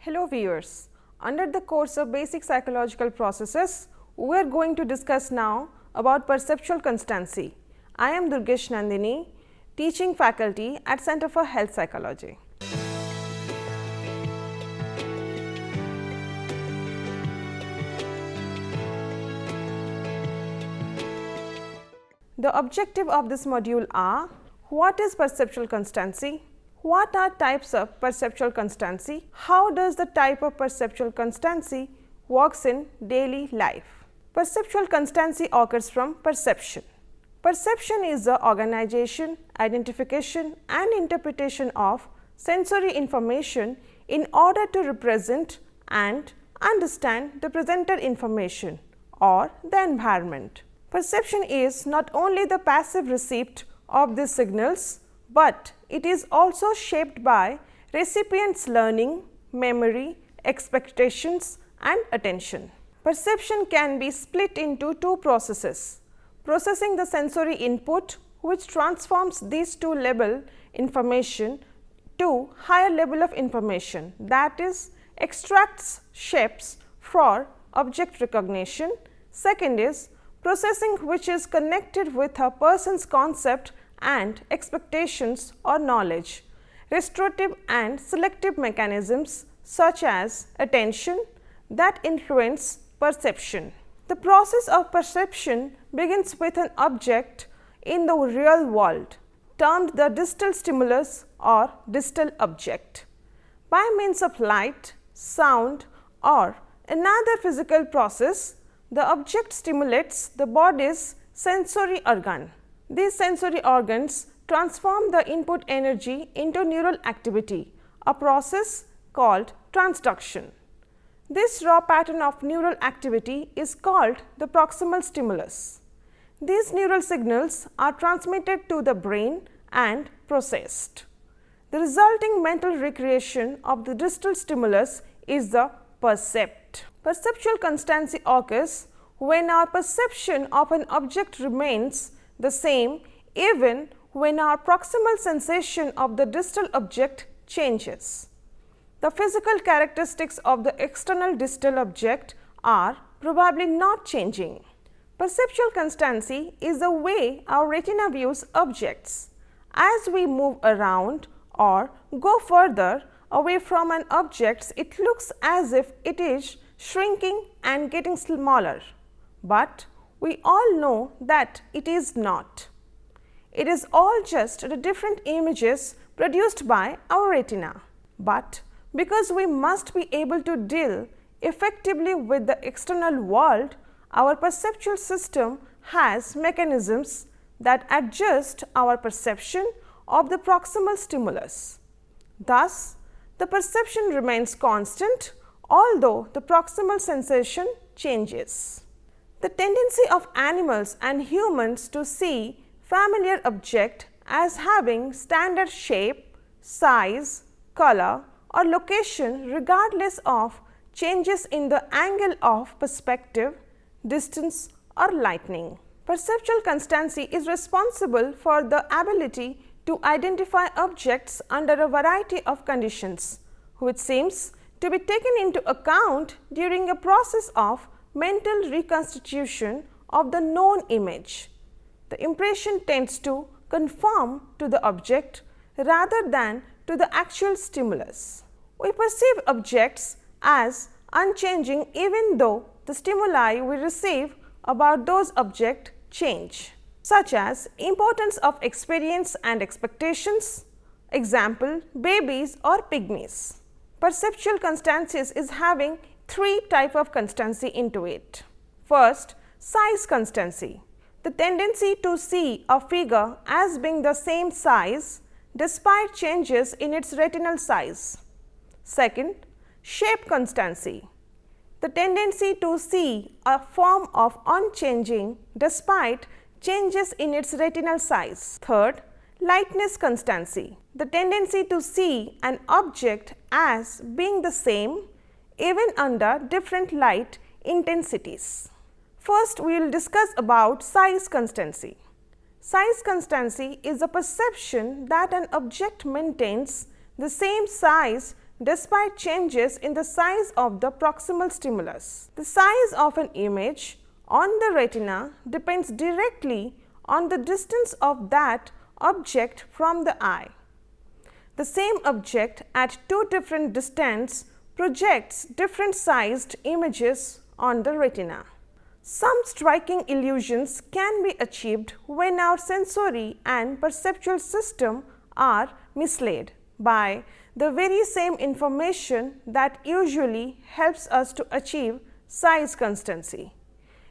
Hello viewers, under the course of Basic Psychological Processes, we are going to discuss now about perceptual constancy. I am Durgesh Nandini, teaching faculty at Center for Health Psychology. The objective of this module are: what is perceptual constancy? What are types of perceptual constancy? How does the type of perceptual constancy works in daily life? Perceptual constancy occurs from perception. Perception is the organization, identification and interpretation of sensory information in order to represent and understand the presented information or the environment. Perception is not only the passive receipt of these signals, but it is also shaped by recipient's learning, memory, expectations and attention. Perception can be split into two processes: processing the sensory input, which transforms these two level information to higher level of information, that is, extracts shapes for object recognition. Second is processing, which is connected with a person's concept and expectations or knowledge, restorative and selective mechanisms such as attention that influence perception. The process of perception begins with an object in the real world, termed the distal stimulus or distal object. By means of light, sound or another physical process, the object stimulates the body's sensory organ. These sensory organs transform the input energy into neural activity, a process called transduction. This raw pattern of neural activity is called the proximal stimulus. These neural signals are transmitted to the brain and processed. The resulting mental recreation of the distal stimulus is the percept. Perceptual constancy occurs when our perception of an object remains the same even when our proximal sensation of the distal object changes. The physical characteristics of the external distal object are probably not changing. Perceptual constancy is the way our retina views objects. As we move around or go further away from an object, it looks as if it is shrinking and getting smaller, but we all know that it is not. It is all just the different images produced by our retina. But because we must be able to deal effectively with the external world, our perceptual system has mechanisms that adjust our perception of the proximal stimulus. Thus, the perception remains constant although the proximal sensation changes. The tendency of animals and humans to see familiar object as having standard shape, size, color or location regardless of changes in the angle of perspective, distance or lighting. Perceptual constancy is responsible for the ability to identify objects under a variety of conditions, which seems to be taken into account during a process of mental reconstitution of the known image. The impression tends to conform to the object rather than to the actual stimulus. We perceive objects as unchanging even though the stimuli we receive about those objects change, such as importance of experience and expectations, example, babies or pygmies. Perceptual constancy is having three types of constancy into it. First, size constancy, the tendency to see a figure as being the same size despite changes in its retinal size. Second, shape constancy, the tendency to see a form of unchanging despite changes in its retinal size. Third, lightness constancy, the tendency to see an object as being the same even under different light intensities. First, we will discuss about size constancy. Size constancy is a perception that an object maintains the same size despite changes in the size of the proximal stimulus. The size of an image on the retina depends directly on the distance of that object from the eye. The same object at two different distances projects different sized images on the retina. Some striking illusions can be achieved when our sensory and perceptual system are misled by the very same information that usually helps us to achieve size constancy.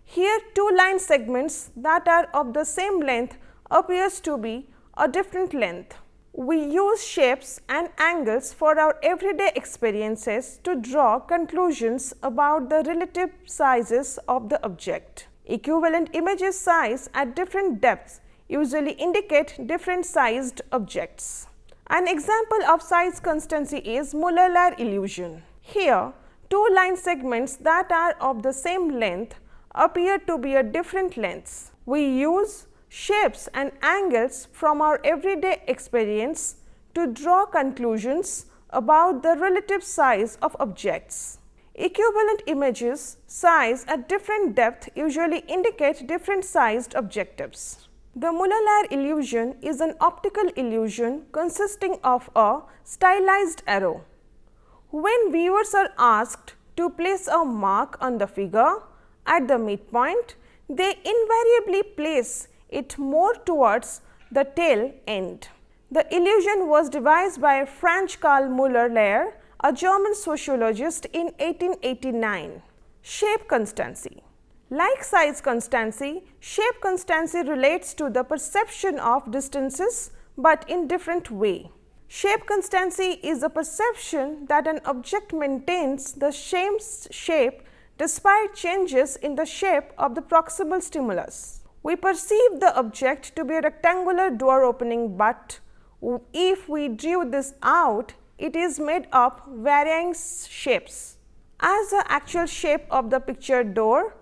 Here, two line segments that are of the same length appears to be a different length. We use shapes and angles for our everyday experiences to draw conclusions about the relative sizes of the object. Equivalent images size at different depths usually indicate different sized objects. An example of size constancy is Muller-Lyer illusion. Here, two line segments that are of the same length appear to be at different lengths. We use shapes and angles from our everyday experience to draw conclusions about the relative size of objects. Equivalent images size at different depth usually indicate different sized objectives. The Muller-Lyer illusion is an optical illusion consisting of a stylized arrow. When viewers are asked to place a mark on the figure at the midpoint, they invariably place it more towards the tail end. The illusion was devised by Franz Karl Muller-Lyer, a German sociologist, in 1889. Shape constancy. Like size constancy, shape constancy relates to the perception of distances, but in different way. Shape constancy is a perception that an object maintains the same shape despite changes in the shape of the proximal stimulus. We perceive the object to be a rectangular door opening, but if we drew this out, it is made up varying shapes. As the actual shape of the pictured door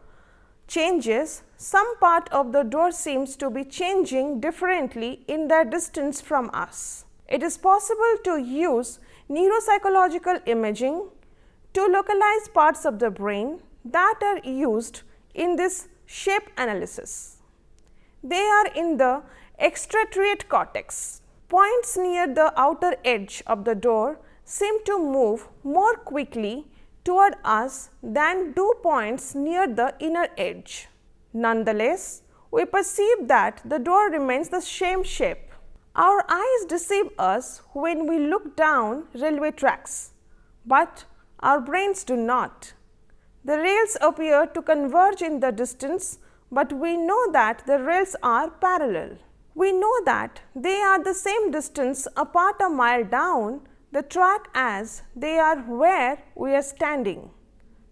changes, some part of the door seems to be changing differently in their distance from us. It is possible to use neuropsychological imaging to localize parts of the brain that are used in this shape analysis. They are in the extrastriate cortex. Points near the outer edge of the door seem to move more quickly toward us than do points near the inner edge. Nonetheless, we perceive that the door remains the same shape. Our eyes deceive us when we look down railway tracks, but our brains do not. The rails appear to converge in the distance, but we know that the rails are parallel. We know that they are the same distance apart a mile down the track as they are where we are standing.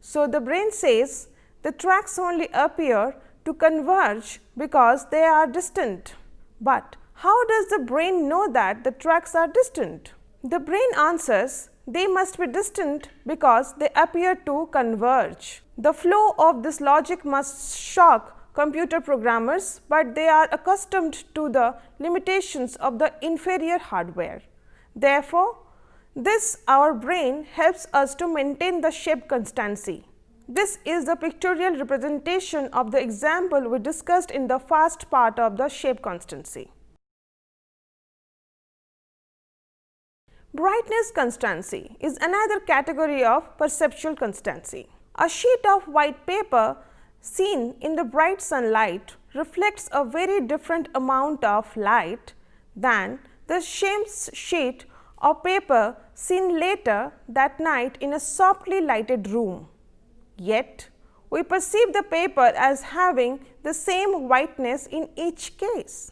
So, the brain says the tracks only appear to converge because they are distant. But how does the brain know that the tracks are distant? The brain answers they must be distant because they appear to converge. The flow of this logic must shock computer programmers, but they are accustomed to the limitations of the inferior hardware. Therefore, our brain helps us to maintain the shape constancy. This is the pictorial representation of the example we discussed in the first part of the shape constancy. Brightness constancy is another category of perceptual constancy. A sheet of white paper seen in the bright sunlight reflects a very different amount of light than the same sheet of paper seen later that night in a softly lighted room. Yet, we perceive the paper as having the same whiteness in each case.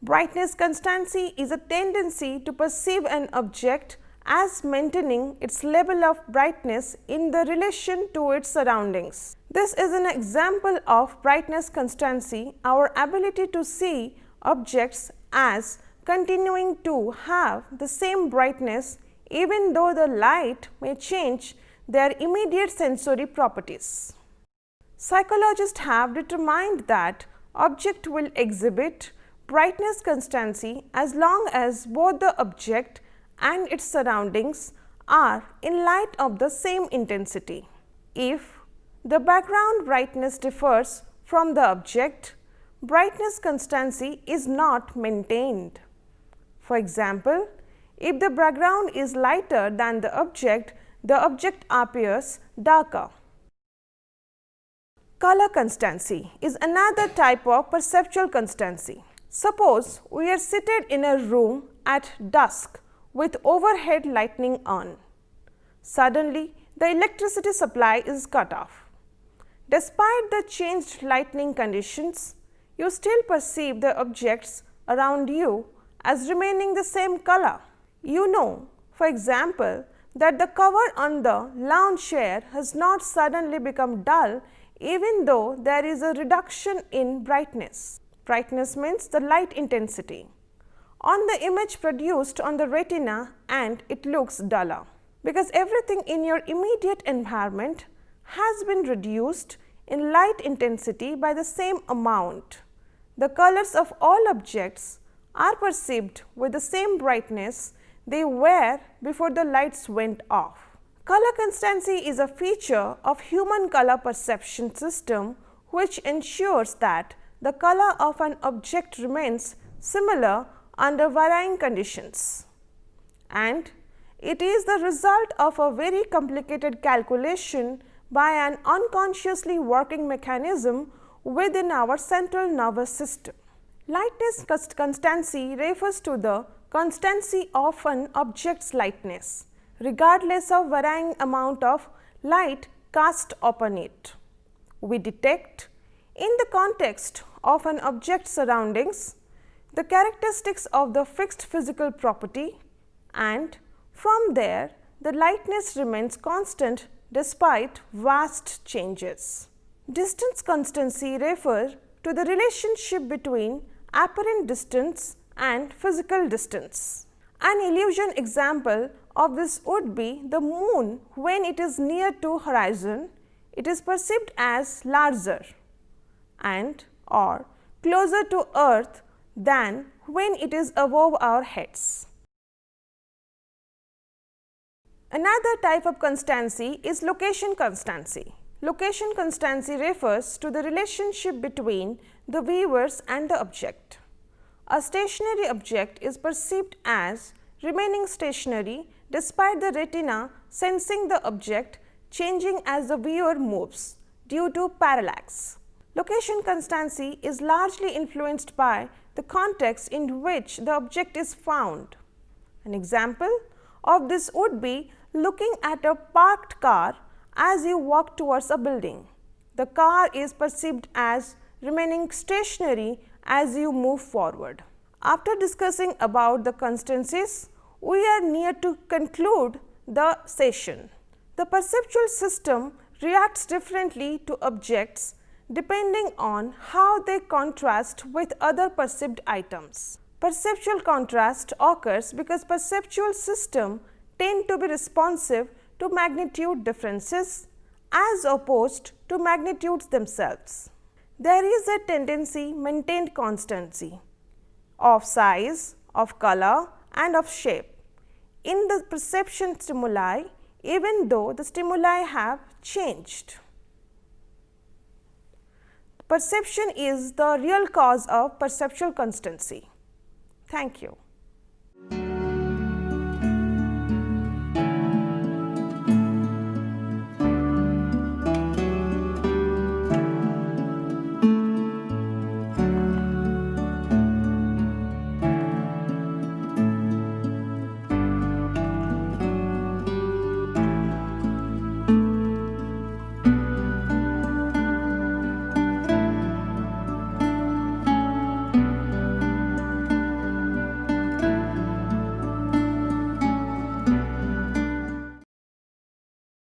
Brightness constancy is a tendency to perceive an object as maintaining its level of brightness in the relation to its surroundings. This is an example of brightness constancy, our ability to see objects as continuing to have the same brightness even though the light may change their immediate sensory properties. Psychologists have determined that object will exhibit brightness constancy as long as both the object and its surroundings are in light of the same intensity. If the background brightness differs from the object, brightness constancy is not maintained. For example, if the background is lighter than the object appears darker. Color constancy is another type of perceptual constancy. Suppose we are seated in a room at dusk with overhead lighting on. Suddenly, the electricity supply is cut off. Despite the changed lighting conditions, you still perceive the objects around you as remaining the same color. You know, for example, that the cover on the lounge chair has not suddenly become dull even though there is a reduction in brightness. Brightness means the light intensity on the image produced on the retina, and it looks duller because everything in your immediate environment has been reduced in light intensity by the same amount. The colors of all objects are perceived with the same brightness they were before the lights went off. Color constancy is a feature of human color perception system which ensures that the color of an object remains similar under varying conditions, and it is the result of a very complicated calculation by an unconsciously working mechanism within our central nervous system. Lightness constancy refers to the constancy of an object's lightness, regardless of varying amount of light cast upon it. We detect, in the context of an object's surroundings, the characteristics of the fixed physical property, and from there the lightness remains constant despite vast changes. Distance constancy refers to the relationship between apparent distance and physical distance. An illusion example of this would be the moon. When it is near to horizon, it is perceived as larger and or closer to earth than when it is above our heads. Another type of constancy is location constancy. Location constancy refers to the relationship between the viewers and the object. A stationary object is perceived as remaining stationary despite the retina sensing the object changing as the viewer moves due to parallax. Location constancy is largely influenced by the context in which the object is found. An example of this would be looking at a parked car as you walk towards a building. The car is perceived as remaining stationary as you move forward. After discussing about the constancies, we are near to conclude the session. The perceptual system reacts differently to objects depending on how they contrast with other perceived items. Perceptual contrast occurs because perceptual systems tend to be responsive to magnitude differences as opposed to magnitudes themselves. There is a tendency maintained constancy of size, of color and of shape in the perception stimuli even though the stimuli have changed. Perception is the real cause of perceptual constancy. Thank you.